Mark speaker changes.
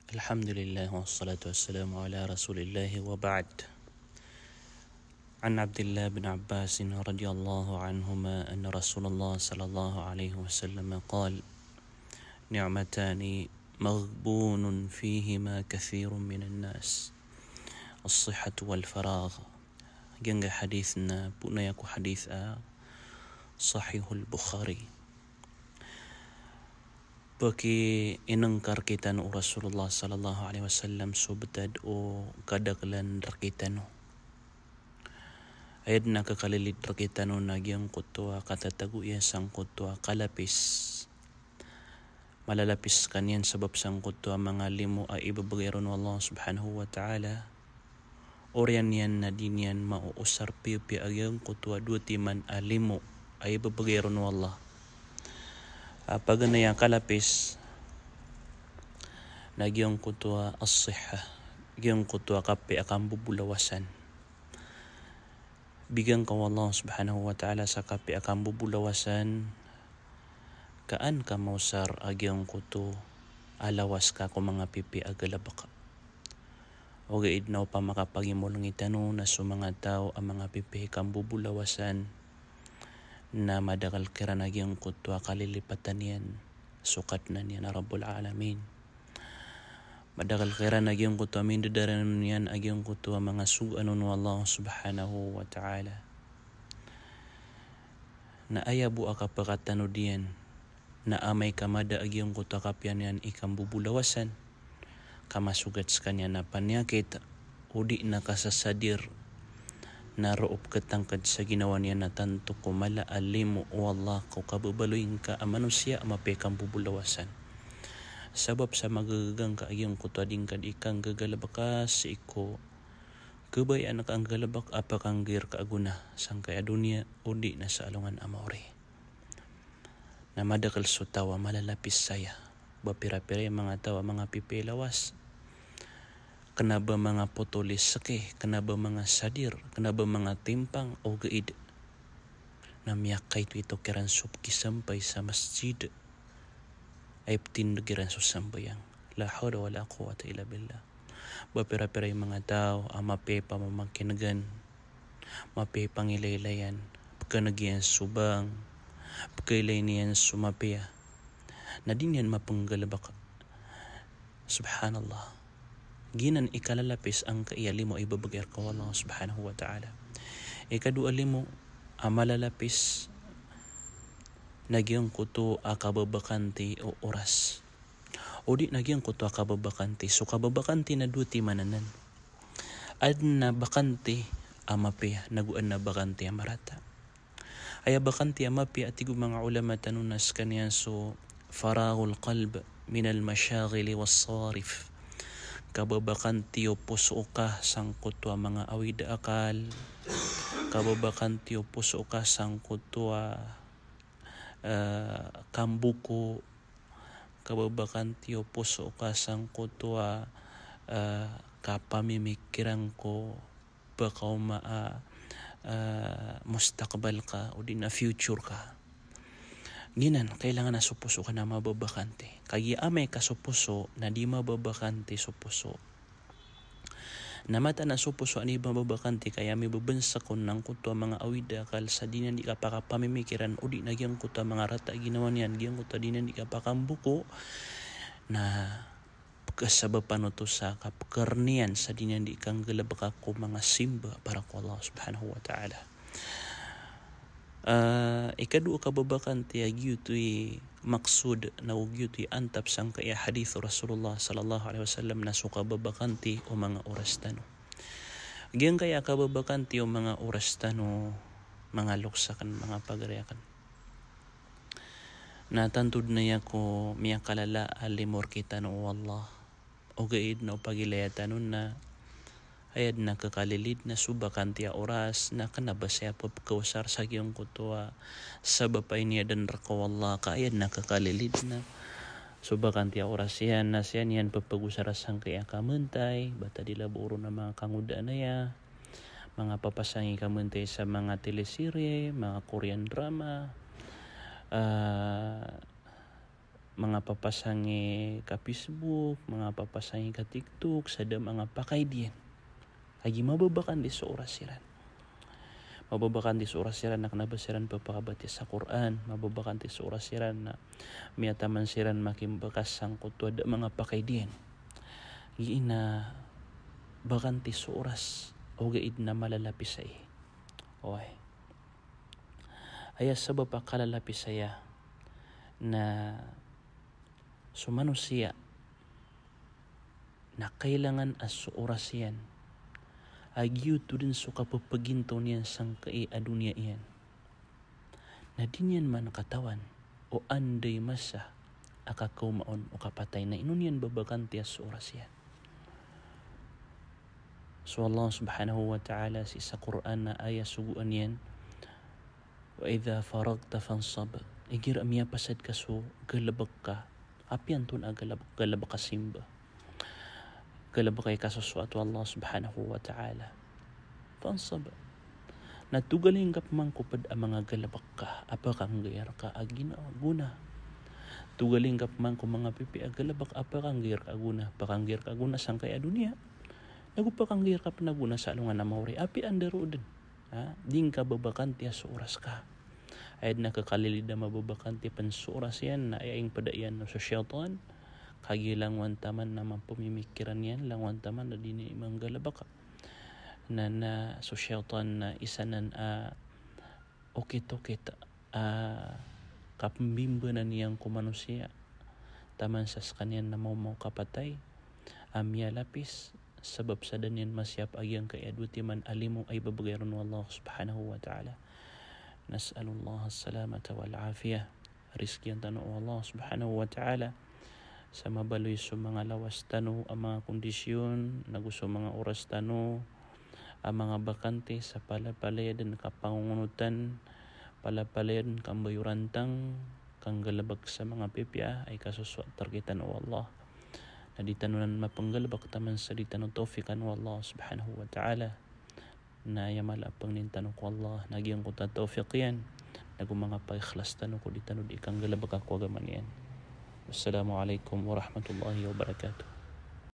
Speaker 1: الحمد لله والصلاة والسلام على رسول الله وبعد. عن عبد الله بن عباس رضي الله عنهما أن رسول الله صلى الله عليه وسلم قال: نعمتان مغبون فيهما كثير من الناس، الصحة والفراغ. جنگ حديثنا بنا يكو حديث صحيح البخاري. Bagi inengkar kita nu Rasulullah sallallahu alaihi wasallam subtad o kadaglan kita nu. Ayad na kakalilit kita nu nagyang kutwa katatagu ya sang kutwa kalapis. Malalapis kanyan sebab sang kutwa mga limo ay ibabagayron Allah subhanahu wa ta'ala. Orian yan na dinyan mauusar pipi agyang kutwa timan alimo ay ibabagayron Allah. Pag na yung kalapis, nagyong kutwa as-sihha, nagyong kutwa kape akan bubulawasan. Bigyan ka Allah subhanahu wa ta'ala sa kape akan bubulawasan, kaan ka mausar agyong kuto, alawas ka kung mga pipi agalabaka. O gaid na pa makapagimulong itano na sa mga tao ang mga pipi akan bubulawasan, na madagal kira nagyang kutwa kalilipatan yan, sukat na niya na Rabbul Alamin. Madagal kira nagyang kutwa mindadaran yan agyang kutwa mga suganon wa Allah subhanahu wa ta'ala. Na ayabu akapakatano diyan, na amay kamada agyang kutwa kapyan yan ikang bubulawasan, kamasugat sa kanya na panyakit, udi na kasasadir, naroop katangkad sa ginawa niya na tanto ko mala alimu o Allah ko kababaloyin ka ang manusia mapekang bubulawasan. Sabab sa magagagang ka ayong kutwading ka ikang gagalabakas si iko. Kubay anak ang galabak apakanggir ka aguna sang kaya dunia udi na sa alungan amore. Na madakal sutawa malalapis saya. Bapira-pira mga tawa mga pipilawas. Kenapa mga potolis sakeh, kenapa mga sadir, kenapa mga timpang o gaid. Na miyakay ito kiran subki sampai sa masjid. Ay tindagiran sa sambayang. La hawla wa la quwata illa billah. Bapira-pira yung mga tao, mapepa mamagkinagan, mapepang ilaylayan, pagkanagyan subang, pagkailay niyan sumapia. Na din yan mapanggalabak. Subhanallah. Ginan ikalalapis ang kaiyalimo ay babagayar ka Allah subhanahu wa ta'ala. Ikadualimo malalapis nagyang kuto akababakanti o oras. O di nagyang kuto akababakanti. So kababakanti na duti mananan. Ad na bakanti amapi, naguan na bakanti amarata. Ay bakanti amapi at igong mga ulama tanunas kanyan so faragul qalb minal masyagili was sarif. Kababakanti o puso ka sang kutwa mga awid akal. Kababakanti o puso ka sang kutwa kambuko. Kababakanti o puso ka sang kutwa kapamimikiran ko bakaw mustakbal ka o di na future ka. Ginan, kailangan na supuso ka na mababakante. Kaya amay ka supuso na di mababakante supuso. Namata na supuso ani mababakante kaya may babansa ko ng kutwa mga awida kal sa di na di ka pakapamimikiran o di na giyang kutwa mga rata ginawa niyan. Giyang kutwa di na di ka pakambuko na pagkasabab pano to sa kapkarnian sa di na di kang galabaka ko mga simba para ko Allah subhanahu wa ta'ala. Ikadu kababakanti agyutoy maksud na ugyutoy antap sang kaya hadith Rasulullah sallallahu alaihi wasallam na sukababakanti o mga oras tano. Gyang kaya kababakanti o mga oras tano, mga luksakan, mga pagreakan. Natantod na yako miya kalala alimor kita no Allah. O gaid na pagilayatan na ayad na kakalilid na subakanti oras na kanabasya pagkawasar sa giyong kutwa sabapay niya dan rakaw Allah ka ayad na kakalilid na subakanti oras yan na siyan yan papagusarasang kaya kamuntay bata dilaburo na mga kanguda na ya mga papasangi kamuntay sa mga teleserye, mga Korean drama, mga papasangi ka Facebook, mga papasangi ka TikTok, sada mga pakay diyan. Agi mababakan di sa oras siran. Mababakan di sa oras siran na kanabasiran papakabati sa Quran. Mababakan di sa oras siran na miyataman siran makimbakas sang kutwa da mga pakay diyan. Giina bakanti sa oras o gaid na malalapis ay. Okay. Aya sabab kalalapis saya na sumanusia na kailangan as oras yan agyo to din so kapapaginto niyan sang kai adunya iyan na din yan man katawan o anday masa akakaumaon o kapatay na inun yan babakanti as oras yan. So Allah subhanahu wa ta'ala sa Quran na ayah suguan yan, wa idha faragta fansab, igir amya pasad ka so galabag ka, apian tun galabag ka simba, galabag kay kasuso ato Allah subhanahu wa ta'ala. Fansab, natugaling ka pamang kupad ang mga galabag ka, apa kang gayar ka agina guna. Tugaling ka pamang kung mga pipi agalabag, apa kang gayar ka aguna, pakang gayar ka aguna sang kaya dunia. Nagupakang gayar ka panaguna sa alungan na mauri, api andaro din. Ding ka babakanti sa oras ka. Ayad na kakalilid na mababakanti pan sa oras yan na ayaing padaian no sa syaitan. Kagilang wantaman na mapumimikiran yan, lang wantaman na din imang galabaka. Na sa syaitan na isanan okit-okit kapambimba na niyang kumanusiya. Taman sa kanyan na mau kapatay, amya lapis, sabab sa danyan masyap agyang kay adwati man alimu ay babagayon wa Allah subhanahu wa ta'ala. Nas'alullah as-salamata wal afiyah. Rizki ang tanong Allah subhanahu wa ta'ala sa mabaloy sa mga lawas tano ang mga kondisyon, naguso mga oras tano, ang mga bakante sa palapalayadan kapangungunutan, palapalayadan kambayurantang, kang galabag sa mga pipya ay kasuswat targetan o Allah. Na di tanunan mapanggalabak taman sa di tanong tawfikan wa Allah subhanahu wa ta'ala na yamala pang nintanong ko Allah nagyang ko ta tawfiq yan nagumanga pa ikhlas tanong ko di tanong di kang galabak ako agaman yan. Wassalamualaikum warahmatullahi wabarakatuh.